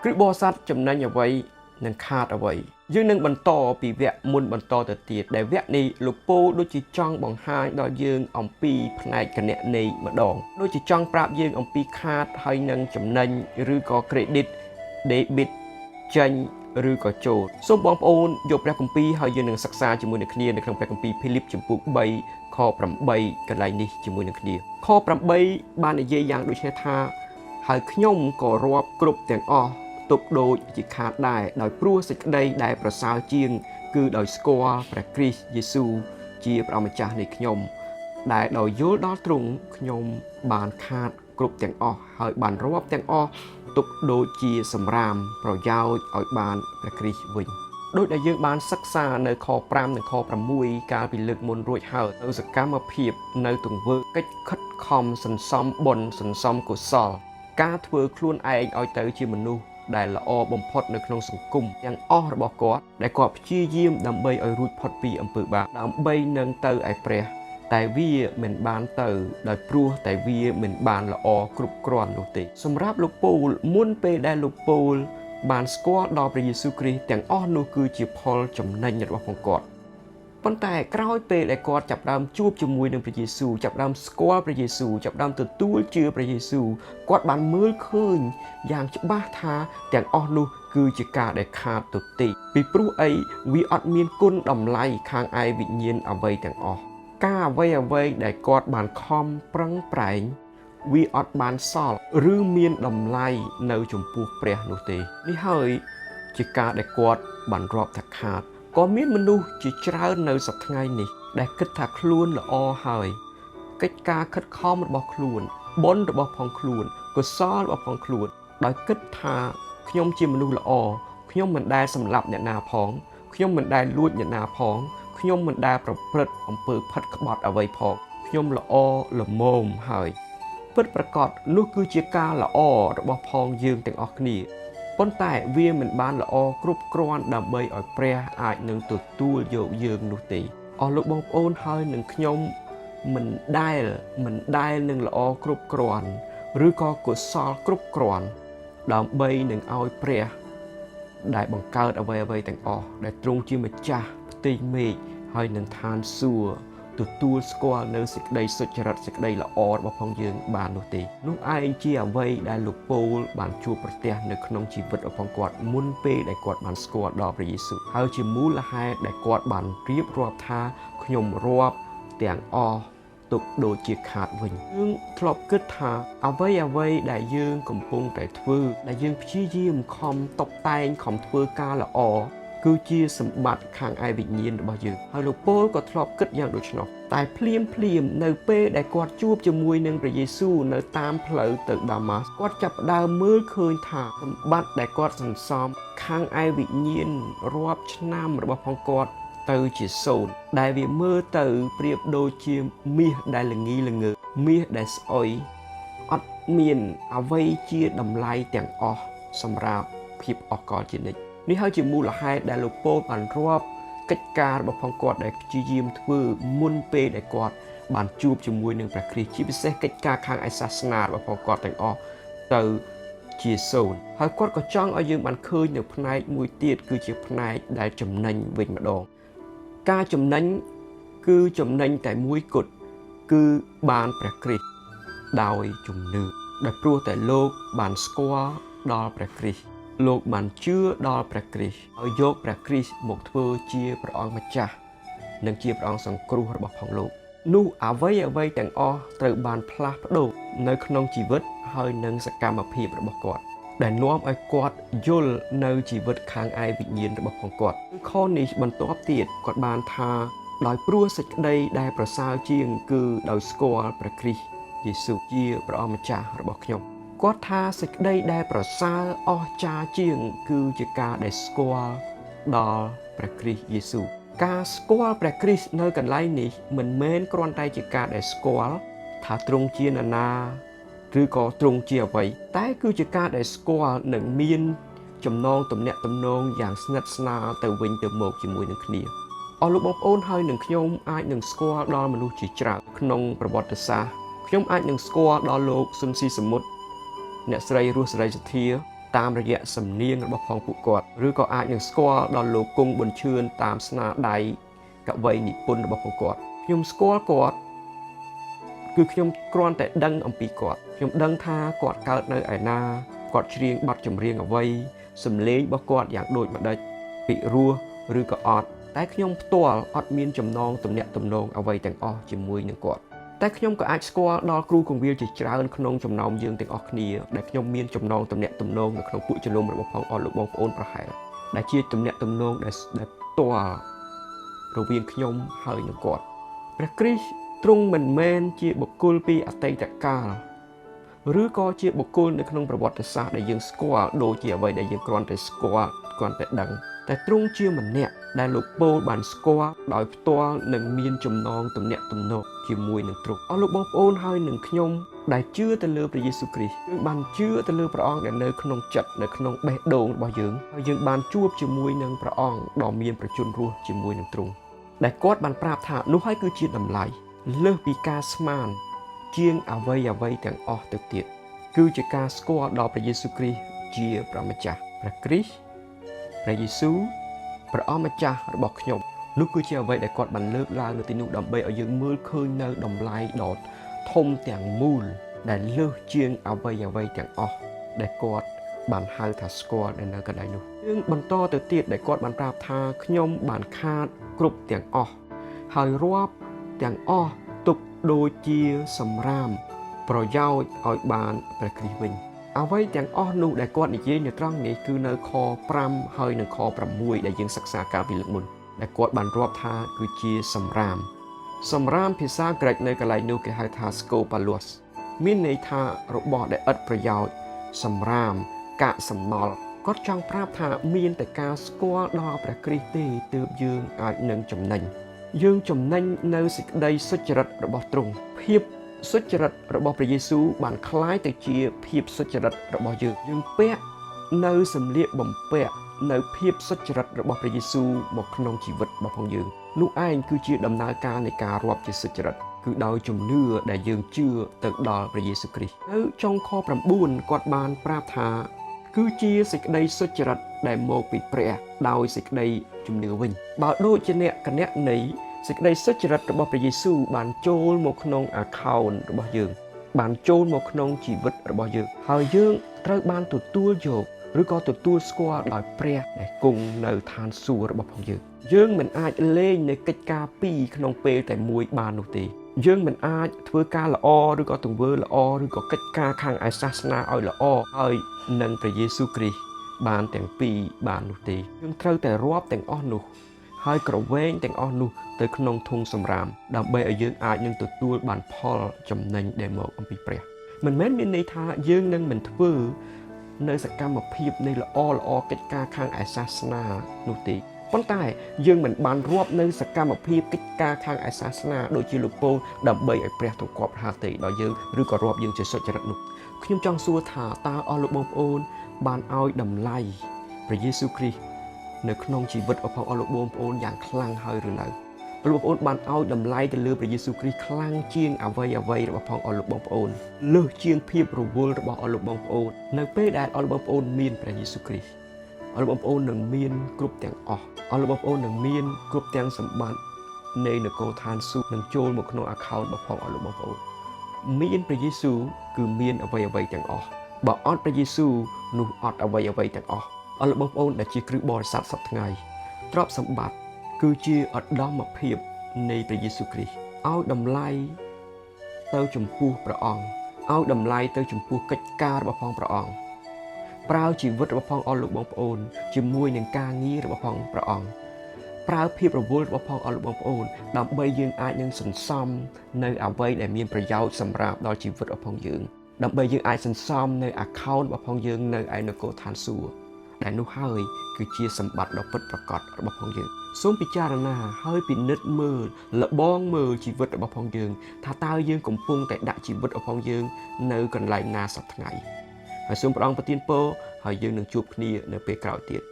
ឬបរិស័ទចំណេញអ្វីនឹងខាតអ្វីយើងនឹងបន្តពីវគ្គមុនបន្តទៅទៀតដែលវគ្គនេះលោកពូដូចជាចង់បង្ហាញដល់យើងអំពីផ្នែកគណនេយ្យម្ដងដូចជាចង់ប្រាប់យើងអំពីខាតហើយនឹងចំណេញឬក៏ credit debit ចេញឬក៏ចូលសូមបងប្អូនយកព្រះគម្ពីរហើយយើងនឹងសិក្សាជាមួយនឹងគ្នានៅក្នុងព្រះគម្ពីរ Philip ជំពូក 3 ខ 8 កន្លែងនេះជាមួយនឹងគ្នាខ 8 បាននិយាយយ៉ាងដូចនេះថាហើយខ្ញុំក៏រាប់គ្រប់ទាំងអស់ទុកដូចជាខាតដែរដោយព្រោះសេចក្តីដែលប្រសើរជាងគឺដោយស្គាល់ព្រះគ្រីស្ទយេស៊ូវជាព្រះម្ចាស់នៃខ្ញុំដែលដោយយល់ដល់ទ្រង់ខ្ញុំបានខាតគ្រប់ទាំងអស់ហើយបានរាប់ទាំងអស់ទុកដូចជាសម្រាមប្រយោជន៍ឲ្យបានព្រះគ្រីស្ទវិញដោយដែលយើងបានសិក្សានៅខ 5 និងខ 6 កាលពីលើកមុនរួចហើយនៅសកម្មភាពនៅទង្វើកិច្ចខិតខំសន្សំបុណ្យសន្សំកុសលការធ្វើខ្លួនឯងឲ្យទៅជាមនុស្សដែលល្អបំផុតនៅក្នុងសង្គមទាំងអស់របស់គាត់ដែលគាត់ព្យាយាមដើម្បីឲ្យរួចផុតពីអំពើបាបដើម្បីនឹងទៅឯព្រះតែវាមិនបានទៅដោយព្រោះតែវាមិនបានល្អគ្រប់គ្រាន់នោះទេសម្រាប់លោកពូលមុនពេលដែលលោកពូលបានស្គាល់ដល់ព្រះយេស៊ូវគ្រីស្ទទាំងអស់នោះគឺជាផលចំណេញរបស់ផងគាត់ប៉ុន្តែក្រោយពេលដែលគាត់ចាប់ផ្ដើមជួបជាមួយនឹងព្រះយេស៊ូវចាប់ផ្ដើមស្គាល់ព្រះយេស៊ូវចាប់ផ្ដើមទទួលជឿព្រះយេស៊ូវគាត់បានមើលឃើញយ៉ាងច្បាស់ថាទាំងអស់នោះគឺជាការដែលខាតទទេពីព្រោះអីវាអត់មានគុណតម្លៃខាងឯវិញ្ញាណអ្វីទាំងអស់ការអ្វីដែលគាត់បានខំប្រឹងប្រែងវាអត់បានសល់ឬមានតម្លៃនៅចំពោះព្រះនោះទេនេះហើយជាការដែលគាត់បានរាប់ថាខាតក៏មានមនុស្សជាច្រើននៅសប្តាហ៍ថ្ងៃនេះដែលគិតថាខ្លួនល្អហើយកិច្ចការខិតខំរបស់ខ្លួនបុណ្យរបស់ផងខ្លួនកុសលរបស់ផងខ្លួនដោយគិតថាខ្ញុំជាមនុស្សល្អខ្ញុំមិនដែលសម្លាប់អ្នកណាផងខ្ញុំមិនដែលលួចអ្នកណាផងខ្ញុំមិនដែលប្រព្រឹត្តអំពើផិតក្បត់អ្វីផងខ្ញុំល្អល្មមហើយពិតប្រាកដនោះគឺជាការល្អរបស់ផងយើងទាំងអស់គ្នាប៉ុន្តែវាមិនបានល្អគ្រប់គ្រាន់ដើម្បីឲ្យព្រះអាចនឹងទទួលយកយើងនោះទេអស់លោកបងប្អូនហើយនឹងខ្ញុំមិនដែលនឹងល្អគ្រប់គ្រាន់ឬក៏កុសលគ្រប់គ្រាន់ដើម្បីនឹងឲ្យព្រះដែលបង្កើតអ្វីទាំងអស់ដែលទ្រង់ជាម្ចាស់ផ្ទៃមេឃហើយនឹងឋានសួគ៌ទទួលស្គាល់នៅសេចក្តីសុចរិតសេចក្តីល្អរបស់ផងយើងបាននោះទេនោះឯងជាអ្វីដែលលោកពូលបានជួបប្រទះនៅក្នុងជីវិតរបស់គាត់មុនពេលដែលគាត់បានស្គាល់ដល់ព្រះយេស៊ូវហើយជាមូលហេតុដែលគាត់បានរៀបរាប់ថាខ្ញុំរាប់ទាំងអស់ទុកដូចជាខាតវិញយើងធ្លាប់គិតថាអ្វីដែលយើងកំពុងតែធ្វើដែលយើងព្យាយាមខំតុបតែងខំធ្វើការល្អគឺជាសម្បត្តិខាងឯវិញ្ញាណរបស់យើងហើយលោកពូលក៏ធ្លាប់គិតយ៉ាងដូចនោះតែភ្លាមនៅពេលដែលគាត់ជួបជាមួយនឹងព្រះយេស៊ូវនៅតាមផ្លូវទៅដាម៉ាស់គាត់ចាប់ផ្ដើមមើលឃើញថាសម្បត្តិដែលគាត់សន្សំខាងឯវិញ្ញាណរាប់ឆ្នាំរបស់ផងគាត់ទៅជាសូន្យដែលវាមើលទៅប្រៀបដូចជាមាសដែលល្ងីល្ងើមាសដែលស្អុយអត់មានអ្វីជាតម្លៃទាំងអស់សម្រាប់ភាពអកលជានិច្ចនេះហើយជាមូលហេតុដែលលោកពូលបានរាប់កិច្ចការរបស់ផងគាត់ដែលព្យាយាមធ្វើមុនពេលដែលគាត់បានជួបជាមួយនឹងព្រះគ្រីស្ទជាពិសេសកិច្ចការខាងឯសាសនារបស់ផងគាត់ទាំងអស់ទៅជាសូន្យហើយគាត់ក៏ចង់ឲ្យយើងបានឃើញនៅផ្នែកមួយទៀតគឺជាផ្នែកដែលចំណេញវិញម្ដងការចំណេញគឺចំណេញតែមួយគត់គឺបានព្រះគ្រីស្ទដោយជំនឿដោយព្រោះតែលោកបានស្គាល់ដល់ព្រះគ្រីស្ទលោកបានជឿដល់ព្រះគ្រីស្ទហើយយកព្រះគ្រីស្ទមកធ្វើជាព្រះអង្គម្ចាស់និងជាព្រះអង្គសង្គ្រោះរបស់ផងលោកនោះអ្វីទាំងអស់ត្រូវបានផ្លាស់ប្ដូរនៅក្នុងជីវិតហើយនឹងសកម្មភាពរបស់គាត់ដែលនាំឲ្យគាត់យល់នៅជីវិតខាងឯវិញ្ញាណរបស់ផងគាត់ខនេះបន្ទាប់ទៀតគាត់បានថាដោយព្រោះសេចក្តីដែលប្រសើរជាងគឺដោយស្គាល់ព្រះគ្រីស្ទយេស៊ូវជាព្រះអង្គម្ចាស់របស់ខ្ញុំគាត់ថាសេចក្តីដែលប្រសើរអស្ចារ្យជាងគឺជាការដែលស្គាល់ដល់ព្រះគ្រីស្ទយេស៊ូវការស្គាល់ព្រះគ្រីស្ទនៅកន្លែងនេះមិនមែនគ្រាន់តែជាការដែលស្គាល់ថាទ្រង់ជានរណាឬក៏ទ្រង់ជាអ្វីតែគឺជាការដែលស្គាល់និងមានចំណងទំនាក់ទំនងយ៉ាងស្និទ្ធស្នាលទៅវិញទៅមកជាមួយនឹងគ្នាអស់លោកបងប្អូនហើយនឹងខ្ញុំអាចនឹងស្គាល់ដល់មនុស្សជាច្រើនក្នុងប្រវត្តិសាស្ត្រខ្ញុំអាចនឹងស្គាល់ដល់លោកស៊ុនស៊ីសមុទ្រអ្នកស្រីរស់សេរីសុធា តាមរយៈសំនៀងរបស់ផងពួកគាត់ឬក៏អាចនឹងស្គាល់ដល់លោកគង់ប៊ុនឈឿនតាមស្នាដៃកវីនិពន្ធរបស់ពួកគាត់ខ្ញុំស្គាល់គាត់គឺខ្ញុំគ្រាន់តែដឹងអំពីគាត់ខ្ញុំដឹងថាគាត់កើតនៅឯណាគាត់ច្រៀងបទចម្រៀងអ្វីសំឡេងរបស់គាត់យ៉ាងដូចម្ដេចពីរោះឬក៏អត់តែខ្ញុំផ្ទាល់អត់មានចំណងទំនាក់ទំនងអ្វីទាំងអស់ជាមួយនឹងគាត់តែខ្ញុំក៏អាចស្គាល់ដល់គ្រូកងវិលជាច្រើនក្នុងចំណោមយើងទាំងអស់គ្នាដែលខ្ញុំមានចំណងទំនាក់ទំនងនៅក្នុងពួកជំនុំរបស់ផងអស់លោកបងប្អូនប្រហែលដែលជាទំនាក់ទំនងដែលផ្ទាល់រវាងខ្ញុំហើយនឹងគាត់ព្រះគ្រីស្ទទ្រង់មិនមែនជាបុគ្គលពីអតីតកាលឬក៏ជាបុគ្គលនៅក្នុងប្រវត្តិសាស្ត្រដែលយើងស្គាល់ដូចជាអ្វីដែលយើងគ្រាន់តែស្គាល់គ្រាន់តែដឹងតែទ្រង់ជាម្នាក់ដែលលោកពោលបានស្គាល់ដោយផ្ទាល់និងមានចំណងទំនាក់ទំនងជាមួយនឹងទ្រង់អស់លោកបងប្អូនហើយនឹងខ្ញុំដែលជឿទៅលើព្រះយេស៊ូវគ្រីស្ទយើងបានជឿទៅលើព្រះអង្គដែលនៅក្នុងចិត្តនៅក្នុងបេះដូងរបស់យើងហើយយើងបានជួបជាមួយនឹងព្រះអង្គដ៏មានប្រជញ្ញរស់ជាមួយនឹងទ្រង់ដែលគាត់បានប្រាប់ថានោះហើយគឺជាតម្លៃលើសពីការស្មានជាងអ្វីទាំងអស់ទៅទៀតគឺជាការស្គាល់ដល់ព្រះយេស៊ូវគ្រីស្ទជាព្រះម្ចាស់ព្រះគ្រីស្ទព្រះយេស៊ូវព្រះអម្ចាស់របស់ខ្ញុំនោះគឺជាអ្វីដែលគាត់បានលើកឡើងនៅទីនោះដើម្បីឲ្យយើងមើលឃើញនៅតម្លៃដ៏ធំទាំងមូលដែលលើសជាងអ្វីទាំងអស់ដែលគាត់បានហៅថាស្គាល់នៅកន្លែងនោះយើងបន្តទៅទៀតដែលគាត់បានប្រាប់ថាខ្ញុំបានខាតគ្រប់ទាំងអស់ហើយរាប់ទាំងអស់ទុកដូចជាសម្រាមប្រយោជន៍ឲ្យបានព្រះគ្រីស្ទវិញអ្វីទាំងអស់នោះដែលគាត់និយាយនៅត្រង់នេះគឺនៅខ5ហើយនិងខ6ដែលយើងសិក្សាកាលពីលើកមុនដែលគាត់បានរាប់ថាគឺជាសម្រាមភាសាក្រិកនៅកន្លែងនោះគេហៅថា scopalos មានន័យថារបស់ដែលឥតប្រយោជន៍សម្រាមកាកសំណល់គាត់ចង់ប្រាប់ថាមានតែការស្គាល់ដល់ព្រះគ្រីស្ទទេទើបយើងអាចនឹងចំណេញយើងចំណេញនៅសេចក្តីសុចរិតរបស់ទ្រង់ភាពសុចរិតរបស់ព្រះយេស៊ូវបានคล้ายទៅជាភាពសុចរិតរបស់យើងពាក់នៅសម្លៀកបំពាក់នៅភាពសុចរិតរបស់ព្រះយេស៊ូវមកក្នុងជីវិតរបស់ផងយើងនោះឯងគឺជាដំណើរការនៃការរាប់ជាសុចរិតគឺដោយជំនឿដែលយើងជឿទៅដល់ព្រះយេស៊ូវគ្រីស្ទនៅចុងខ9គាត់បានប្រាប់ថាគឺជាសេចក្តីសុចរិតដែលមកពីព្រះដោយសេចក្តីជំនឿវិញបើដូចជាអ្នកគណនេយ្យសេចក្តីសុចរិតរបស់ព្រះយេស៊ូវបានចូលមកក្នុង account របស់យើងបានចូលមកក្នុងជីវិតរបស់យើងហើយយើងត្រូវបានទទួលយកឬក៏ទទួលស្គាល់ដោយព្រះដែលគង់នៅឋានសួគ៌របស់ផងយើងមិនអាចលេងនៅកិច្ចការពីរក្នុងពេលតែមួយបាននោះទេយើងមិនអាចធ្វើការល្អឬក៏ទង្វើល្អឬក៏កិច្ចការខាងឯសាសនាឲ្យល្អហើយនឹងព្រះយេស៊ូវគ្រីស្ទបានទាំងពីរបាននោះទេយើងត្រូវតែរាប់ទាំងអស់នោះហើយក្រវែងទាំងអស់នោះទៅក្នុងធុងសម្រាមដើម្បីឲ្យយើងអាចនឹងទទួលបានផលចំណេញដែលមកអំពីព្រះមិនមែនមានន័យថាយើងនឹងមិនធ្វើនៅសកម្មភាពនៃល្អកិច្ចការខាងឯសាសនានោះទេប៉ុន្តែយើងមិនបានរាប់នៅសកម្មភាពកិច្ចការខាងឯសាសនាដូចជាលោកពោលដើម្បីឲ្យព្រះទ្រង់គប់ហាទេដល់យើងឬក៏រាប់យើងជាសុចរិតនោះខ្ញុំចង់សួរថាតើអស់លោកបងប្អូនបានឲ្យតម្លៃព្រះយេស៊ូវគ្រីស្ទនៅក្នុងជីវិតរបស់អស់លោកបងប្អូនយ៉ាងខ្លាំងហើយឬនៅលោកបងប្អូនបានឲ្យតម្លៃទៅលើព្រះយេស៊ូវគ្រីស្ទខ្លាំងជាងអ្វីរបស់ផងអស់លោកបងប្អូនលើសជាងភាពរវល់របស់អស់លោកបងប្អូននៅពេលដែលអស់លោកបងប្អូនមានព្រះយេស៊ូវគ្រីស្ទអស់លោកបងប្អូននឹងមានគ្រប់ទាំងអស់អស់លោកបងប្អូននឹងមានគ្រប់ទាំងសម្បត្តិនៃនគរឋានសួគ៌នឹងចូលមកក្នុង account របស់ផងអស់លោកបងប្អូនមានព្រះយេស៊ូវគឺមានអ្វីទាំងអស់បើអត់ព្រះយេស៊ូវនោះអត់អ្វីទាំងអស់អស់លោកបងប្អូនដែលជាគ្រឹះបរិស័ទសប្តាហ៍ថ្ងៃទ្រព្យសម្បត្តិគឺជាឧត្តមភាពនៃព្រះយេស៊ូវគ្រីស្ទឲ្យតម្លៃទៅចំពោះព្រះអង្គឲ្យតម្លៃទៅចំពោះកិច្ចការរបស់ផងព្រះអង្គប្រើជីវិតរបស់ផងអស់លោកបងប្អូនជាមួយនឹងការងាររបស់ផងព្រះអង្គប្រើភាពរវល់របស់ផងអស់លោកបងប្អូនដើម្បីយើងអាចនឹងសន្សំនៅអ្វីដែលមានប្រយោជន៍សម្រាប់ដល់ជីវិតរបស់ផងយើងដើម្បីយើងអាចសន្សំនៅ account របស់ផងយើងនៅឯនគរឋានសួគ៌ដែលនោះហើយគឺជាសម្បត្តិដ៏ពិតប្រាកដរបស់ផងយើងសូមពិចារណាហើយពិនិត្យមើលលបងមើលជីវិតរបស់ផងយើងថាតើយើងកំពុងតែដាក់ជីវិតរបស់ផងយើងនៅកន្លែងណាសប្តាហ៍ថ្ងៃហើយសូមព្រះអង្គប្រទានពរហើយយើងនឹងជួបគ្នានៅពេលក្រោយទៀត